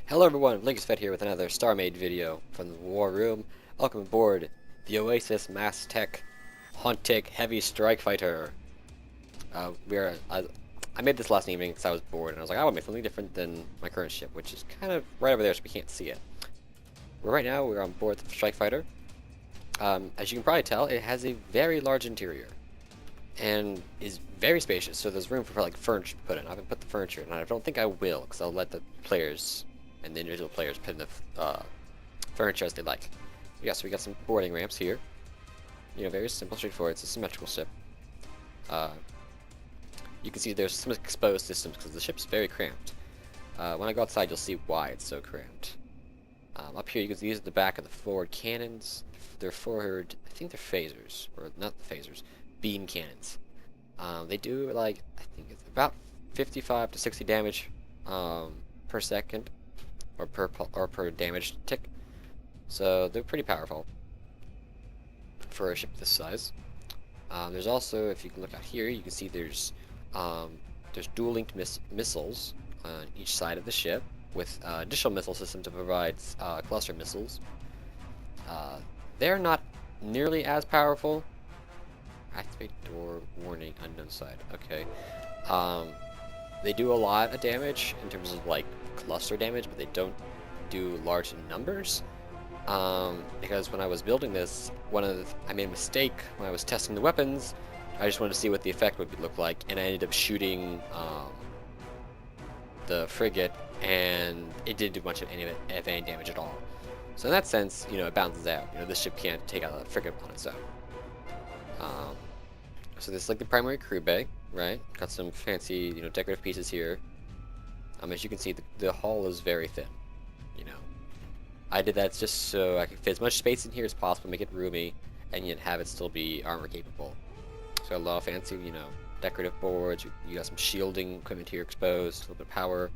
Hello everyone, Fed here with another Starmade video from the War Room. Welcome aboard the Oasis Mass Tech Hauntic Heavy Strike Fighter. I made this last evening because I was bored and I was like, I want to make something different than my current ship, which is kind of right over there so we can't see it. Right now we're on board the Strike Fighter. As you can probably tell, it has a very large interior and is very spacious, so there's room for like furniture to put in. I haven't put the furniture in, and I don't think I will because I'll let the players and the individual players put in the furniture as they like. Yeah, so we got some boarding ramps here. You know, very simple, straightforward. It's a symmetrical ship. Uh, you can see there's some exposed systems because the ship's very cramped. When I go outside, you'll see why it's so cramped. Up here, you can see these are the back of the forward cannons. They're forward, I think they're phasers, or not the phasers, beam cannons. They do like, I think it's about 55 to 60 damage per second, or per damage tick. So they're pretty powerful for a ship this size. There's also, if you can look out here, you can see there's dual-linked missiles on each side of the ship, with additional missile system to provide cluster missiles. They're not nearly as powerful. Activate door warning unknown side. Okay. They do a lot of damage in terms of like cluster damage, but they don't do large numbers. Because when I was building this, I made a mistake when I was testing the weapons. I just wanted to see what the effect would look like, and I ended up shooting the frigate, and it didn't do much of any damage at all. So in that sense, you know, it balances out. You know, this ship can't take out a frigate on its own. So this is like the primary crew bay, right? Got some fancy, you know, decorative pieces here. As you can see, the hull is very thin. You know, I did that just so I could fit as much space in here as possible, make it roomy, and yet have it still be armor capable. So a lot of fancy, you know, decorative boards. You got some shielding equipment here exposed, a little bit of power.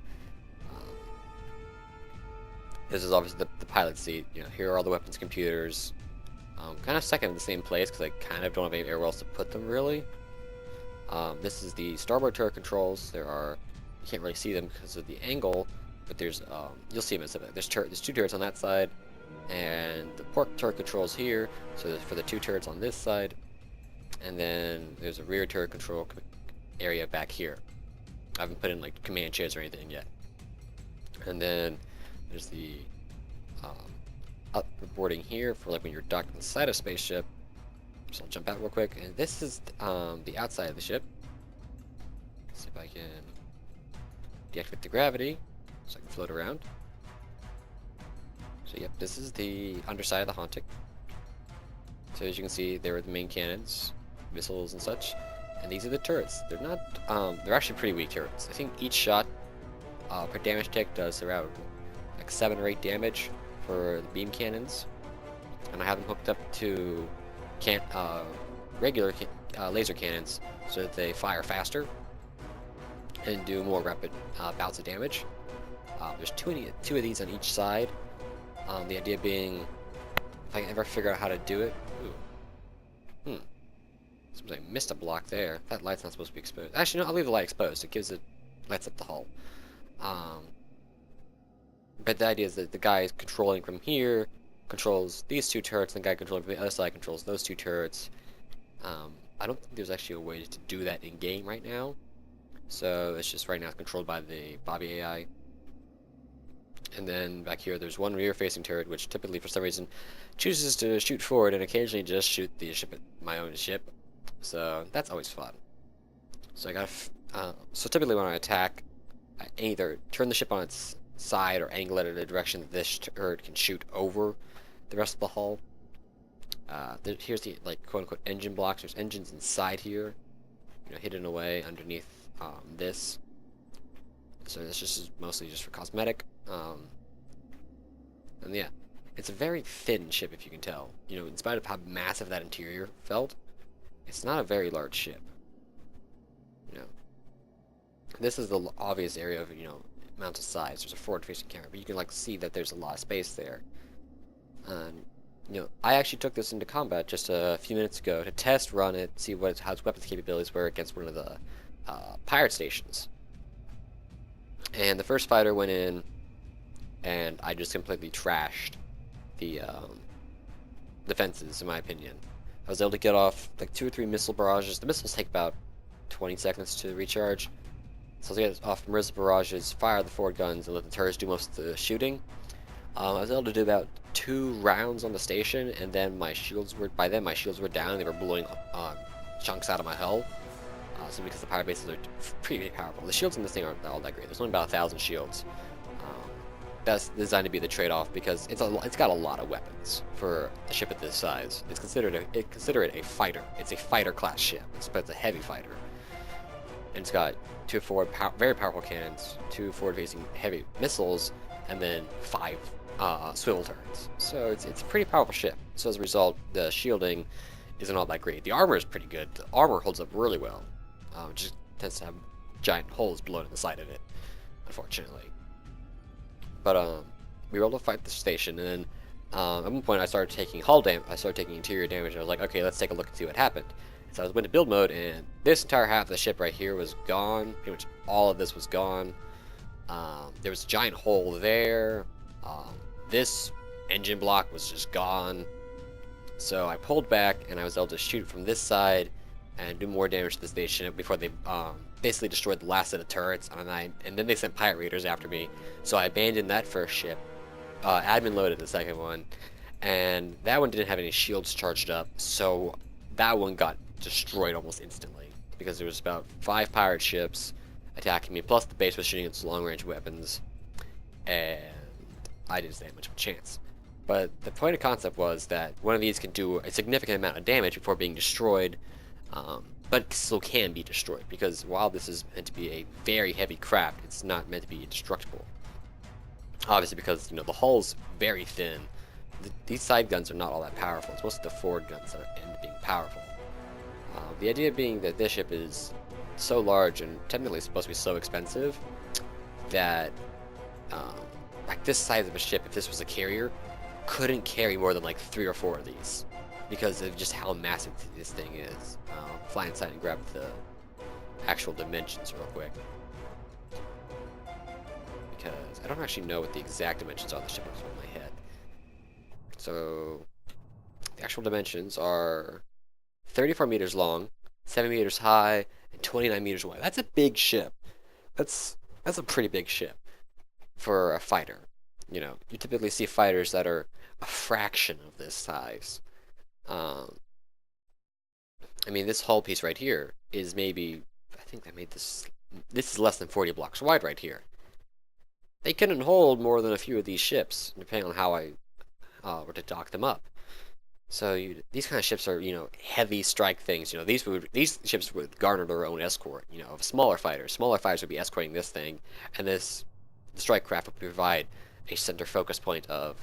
This is obviously the pilot seat. You know, here are all the weapons computers. Kind of stuck in the same place because I kind of don't have anywhere else to put them really. This is the starboard turret controls. You can't really see them because of the angle, but there's you'll see them as there's two turrets on that side, and the port turret controls here. So for the two turrets on this side, and then there's a rear turret control area back here. I haven't put in like command chairs or anything yet. And then there's the boarding here for like when you're docked inside a spaceship. So I'll jump out real quick, and this is the outside of the ship. Let's see if I can deactivate the gravity so I can float around. So yep, this is the underside of the Hauntic. So as you can see, there are the main cannons, missiles and such, and these are the turrets. They're not, they're actually pretty weak turrets. I think each shot per damage tick does around like 7 or 8 damage for the beam cannons, and I have them hooked up to regular laser cannons so that they fire faster and do more rapid bouts of damage. There's two of these on each side. The idea being, if I can ever figure out how to do it. Ooh. Seems like I missed a block there. That light's not supposed to be exposed. Actually, no, I'll leave the light exposed. It lights up the hull. But the idea is that the guy controlling from here controls these two turrets, and the guy controlling from the other side controls those two turrets. I don't think there's actually a way to do that in game right now. So it's just right now controlled by the Bobby AI. And then back here, there's one rear-facing turret, which typically, for some reason, chooses to shoot forward and occasionally just shoot the ship at my own ship. So that's always fun. So so typically when I attack, I either turn the ship on its side or angle it in a direction that this turret can shoot over the rest of the hull. Here's the like quote-unquote engine blocks. There's engines inside here, you know, hidden away underneath this. So this just is mostly just for cosmetic. And yeah, it's a very thin ship, if you can tell. You know, in spite of how massive that interior felt, it's not a very large ship. You know, this is the obvious area of, you know, amount of size. There's a forward-facing camera, but you can like see that there's a lot of space there. And you know, I actually took this into combat just a few minutes ago to test run it, see how its weapons capabilities were against one of the pirate stations. And the first fighter went in and I just completely trashed the defenses, in my opinion. I was able to get off like 2 or 3 missile barrages. The missiles take about 20 seconds to recharge. So I was able to get off missile barrages, fire the forward guns, and let the turrets do most of the shooting. I was able to do about 2 rounds on the station, and then my shields were, by then my shields were down, they were blowing chunks out of my hull. So because the pirate bases are pretty powerful. The shields in this thing aren't all that great. There's only about 1,000 shields. That's designed to be the trade-off because it's got a lot of weapons for a ship of this size. Consider it a fighter. It's a fighter class ship. It's a heavy fighter, and it's got 2 very powerful cannons, 2 forward-facing heavy missiles, and then 5 swivel turrets. So it's a pretty powerful ship. So as a result, the shielding isn't all that great. The armor is pretty good. The armor holds up really well. It just tends to have giant holes blown in the side of it, unfortunately. But we were able to fight the station, and then at one point I started taking I started taking interior damage, and I was like, okay, let's take a look and see what happened. So I went to build mode, and this entire half of the ship right here was gone. Pretty much all of this was gone. There was a giant hole there. This engine block was just gone. So I pulled back, and I was able to shoot from this side and do more damage to the station before they basically destroyed the last set of turrets. And then they sent pirate raiders after me. So I abandoned that first ship. Admin loaded the second one, and that one didn't have any shields charged up. So that one got destroyed almost instantly because there was about 5 pirate ships attacking me, plus the base was shooting its long-range weapons, and I didn't stand much of a chance. But the point of concept was that one of these can do a significant amount of damage before being destroyed, but still can be destroyed, because while this is meant to be a very heavy craft, it's not meant to be indestructible. Obviously, because the hull's very thin. These side guns are not all that powerful. It's mostly the forward guns that end up being powerful. The idea being that this ship is so large and technically supposed to be so expensive that like this size of a ship, if this was a carrier, couldn't carry more than like 3 or 4 of these because of just how massive this thing is. Fly inside and grab the actual dimensions real quick, because I don't actually know what the exact dimensions are of the ship off the top of my head. So the actual dimensions are 34 meters long, 7 meters high, and 29 meters wide. That's a big ship. That's a pretty big ship for a fighter. You typically see fighters that are a fraction of this size. I mean, this hull piece right here is maybe, I think I made this is less than 40 blocks wide right here. They couldn't hold more than a few of these ships, depending on how I were to dock them up. So these kind of ships are, heavy strike things. These ships would garner their own escort. Of smaller fighters. Smaller fighters would be escorting this thing, and the strike craft would provide a center focus point of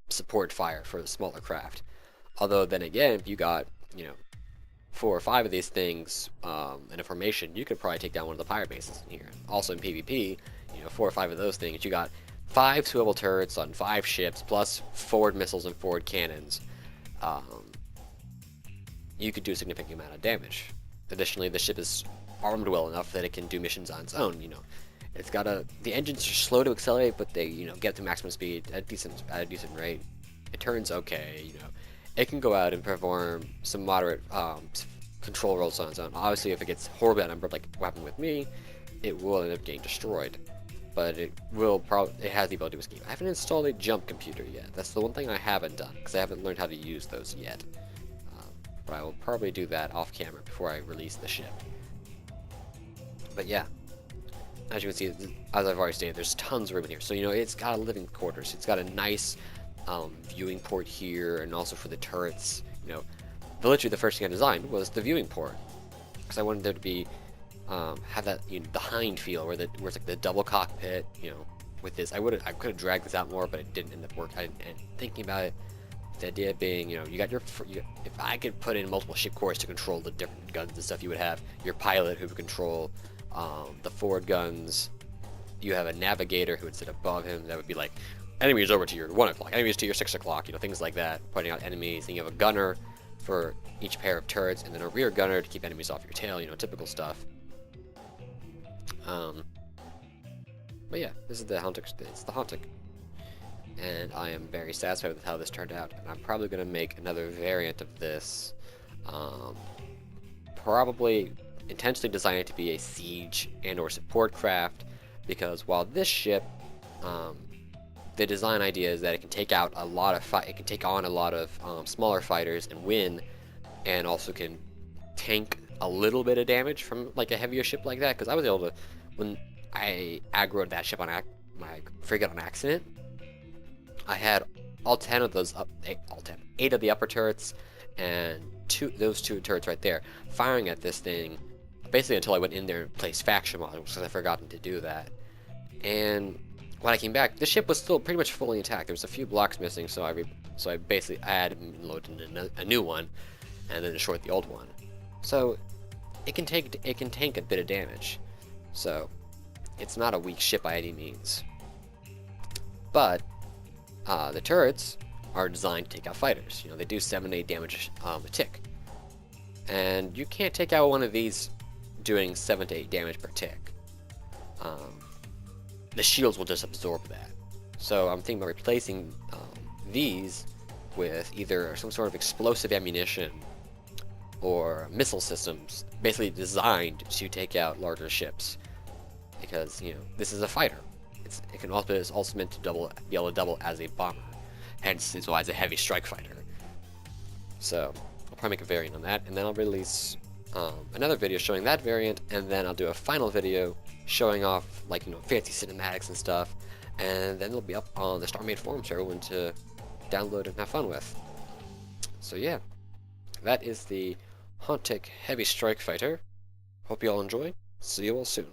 support fire for the smaller craft. Although then again, if you got 4 or 5 of these things in a formation, you could probably take down one of the pirate bases in here. Also in PvP, 4 or 5 of those things, you got 5 swivel turrets on 5 ships, plus forward missiles and forward cannons. You could do a significant amount of damage. Additionally, the ship is armed well enough that it can do missions on its own. It's got the engines are slow to accelerate, but they get to maximum speed at a decent rate. It turns okay. It can go out and perform some moderate control rolls on its own. Obviously, if it gets horribly outnumbered, like what happened with me, it will end up getting destroyed. But it has the ability to escape. I haven't installed a jump computer yet. That's the one thing I haven't done, because I haven't learned how to use those yet. But I will probably do that off camera before I release the ship. But yeah, as you can see, as I've already stated, there's tons of room in here. So it's got living quarters. It's got a nice viewing port here, and also for the turrets. Literally the first thing I designed was the viewing port, because I wanted there to be have that the hind feel where it's like the double cockpit. With this, I could have dragged this out more, but it didn't end up working. And thinking about it, the idea being, if I could put in multiple ship cores to control the different guns and stuff, you would have your pilot who would control the forward guns. You have a navigator who would sit above him. That would be like, enemies over to your 1 o'clock, enemies to your 6 o'clock, things like that, pointing out enemies. Then you have a gunner for each pair of turrets, and then a rear gunner to keep enemies off your tail, typical stuff. But yeah, this is the Hauntic. It's the Hauntic. and I am very satisfied with how this turned out. And I'm probably going to make another variant of this, um, probably intentionally design it to be a siege and or support craft, because while this ship, um, the design idea is that it can take out a lot of it can take on a lot of smaller fighters and win, and also can tank a little bit of damage from like a heavier ship like that. Because I was able to, when I aggroed that ship on my frigate on accident, I had all 10 of those all 10, 8 of the upper turrets, and those two turrets right there, firing at this thing, basically until I went in there and placed faction modules, because I forgotten to do that. And when I came back, the ship was still pretty much fully intact. There was a few blocks missing, so I basically added and loaded a new one, and then destroyed the old one. So it can tank a bit of damage. So it's not a weak ship by any means. But the turrets are designed to take out fighters. You know, they do 7 to 8 damage a tick. And you can't take out one of these doing 7 to 8 damage per tick. The shields will just absorb that. So I'm thinking about replacing these with either some sort of explosive ammunition or missile systems, basically designed to take out larger ships. Because, you know, this is a fighter. It's also meant to be able to double as a bomber. Hence, it's why it's a heavy strike fighter. So I'll probably make a variant on that, and then I'll release another video showing that variant, and then I'll do a final video showing off, like, you know, fancy cinematics and stuff, and then it'll be up on the Starmade forums for everyone to download and have fun with. So yeah, that is the Hauntic Heavy Strike Fighter. Hope you all enjoy. See you all soon.